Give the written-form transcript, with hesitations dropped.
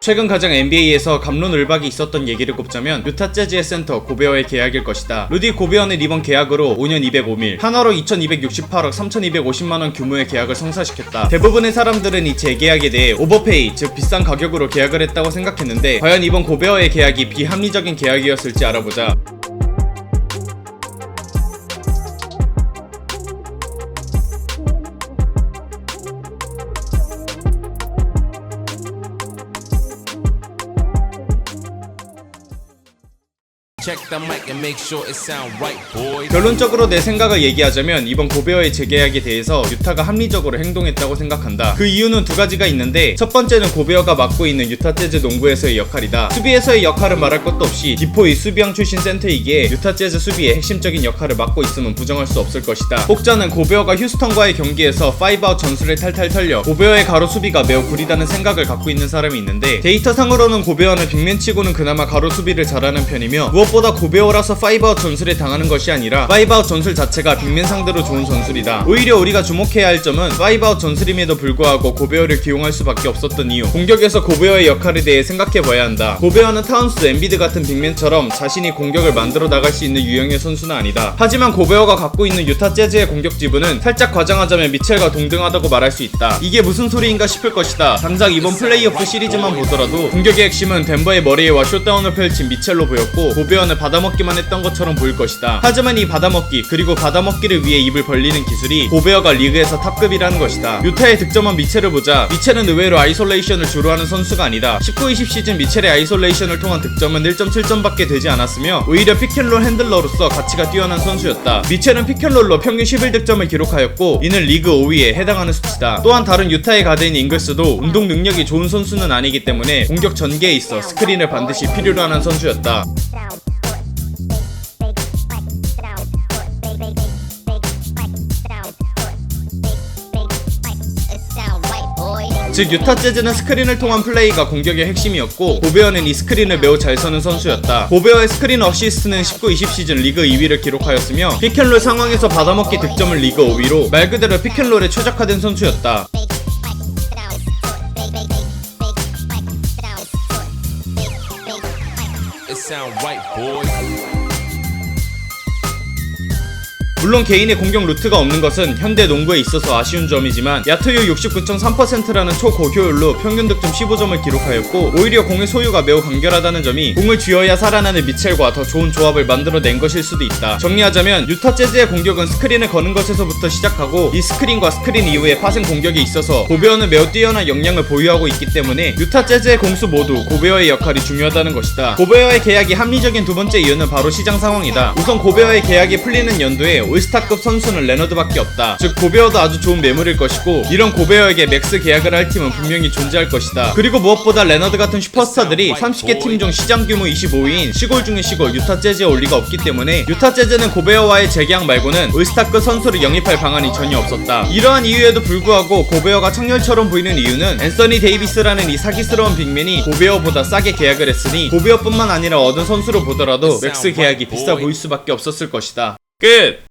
최근 가장 NBA에서 갑론을박이 있었던 얘기를 꼽자면 유타 재즈의 센터 고베어의 계약일 것이다. 루디 고베어는 이번 계약으로 5년 205밀, 한화로 2268억 3250만원 규모의 계약을 성사시켰다. 대부분의 사람들은 이 재계약에 대해 오버페이, 즉 비싼 가격으로 계약을 했다고 생각했는데 과연 이번 고베어의 계약이 비합리적인 계약이었을지 알아보자. 결론적으로 내 생각을 얘기하자면 이번 고베어의 재계약에 대해서 유타가 합리적으로 행동했다고 생각한다. 그 이유는 두 가지가 있는데, 첫 번째는 고베어가 맡고 있는 유타 재즈 농구에서의 역할이다. 수비에서의 역할은 말할 것도 없이 디포이 수비형 출신 센터이기에 유타 재즈 수비의 핵심적인 역할을 맡고 있음은 부정할 수 없을 것이다. 혹자는 고베어가 휴스턴과의 경기에서 5아웃 전술을 탈탈 털려 고베어의 가로 수비가 매우 구리다는 생각을 갖고 있는 사람이 있는데, 데이터상으로는 고베어는 빅맨치고는 그나마 가로 수비를 잘하는 편이며 무엇보다 고베어라서 5아웃 전술에 당하는 것이 아니라 5아웃 전술 자체가 빅맨 상대로 좋은 전술이다. 오히려 우리가 주목해야 할 점은 5아웃 전술임에도 불구하고 고베어를 기용할 수밖에 없었던 이유, 공격에서 고베어의 역할에 대해 생각해봐야 한다. 고베어는 타운스, 엠비드 같은 빅맨처럼 자신이 공격을 만들어 나갈 수 있는 유형의 선수는 아니다. 하지만 고베어가 갖고 있는 유타 재즈의 공격 지분은 살짝 과장하자면 미첼과 동등하다고 말할 수 있다. 이게 무슨 소리인가 싶을 것이다. 당장 이번 플레이오프 시리즈만 보더라도 공격의 핵심은 덴버의 머레이와 숏다운을 펼친 미첼로 보였고, 고베어는 받아먹기만 했던 것처럼 보일 것이다. 하지만 이 받아먹기, 그리고 받아먹기를 위해 입을 벌리는 기술이 고베어가 리그에서 탑급이라는 것이다. 유타의 득점원 미첼을 보자. 미첼은 의외로 아이솔레이션을 주로 하는 선수가 아니다. 19-20 시즌 미첼의 아이솔레이션을 통한 득점은 1.7점밖에 되지 않았으며 오히려 피켄롤 핸들러로서 가치가 뛰어난 선수였다. 미첼은 피켄롤로 평균 11득점을 기록하였고 이는 리그 5위에 해당하는 수치다. 또한 다른 유타의 가드인 잉글스도 운동 능력이 좋은 선수는 아니기 때문에 공격 전개에 있어 스크린을 반드시 필요로 하는 선수였다. 즉 유타 재즈는 스크린을 통한 플레이가 공격의 핵심이었고, 고베어는 이 스크린을 매우 잘 서는 선수였다. 고베어의 스크린 어시스트는 19-20 시즌 리그 2위를 기록하였으며 피켄롤 상황에서 받아먹기 득점은 리그 5위로 말 그대로 피켄롤에 최적화된 선수였다. 물론 개인의 공격 루트가 없는 것은 현대 농구에 있어서 아쉬운 점이지만 야투율 69.3%라는 초고효율로 평균 득점 15점을 기록하였고, 오히려 공의 소유가 매우 간결하다는 점이 공을 쥐어야 살아나는 미첼과 더 좋은 조합을 만들어낸 것일 수도 있다. 정리하자면 유타 재즈의 공격은 스크린을 거는 것에서부터 시작하고, 이 스크린과 스크린 이후의 파생 공격에 있어서 고베어는 매우 뛰어난 역량을 보유하고 있기 때문에 유타 재즈의 공수 모두 고베어의 역할이 중요하다는 것이다. 고베어의 계약이 합리적인 두 번째 이유는 바로 시장 상황이다. 우선 고베어의 계약이 풀리는 연도에 올스타급 선수는 레너드밖에 없다. 즉 고베어도 아주 좋은 매물일 것이고, 이런 고베어에게 맥스 계약을 할 팀은 분명히 존재할 것이다. 그리고 무엇보다 레너드 같은 슈퍼스타들이 30개 팀 중 시장 규모 25위인 시골 중의 시골 유타 재즈에 올 리가 없기 때문에 유타 재즈는 고베어와의 재계약 말고는 올스타급 선수를 영입할 방안이 전혀 없었다. 이러한 이유에도 불구하고 고베어가 청렬처럼 보이는 이유는 앤서니 데이비스라는 이 사기스러운 빅맨이 고베어보다 싸게 계약을 했으니 고베어뿐만 아니라 얻은 선수로 보더라도 맥스 계약이 비싸 보일 수밖에 없었을 것이다. 끝!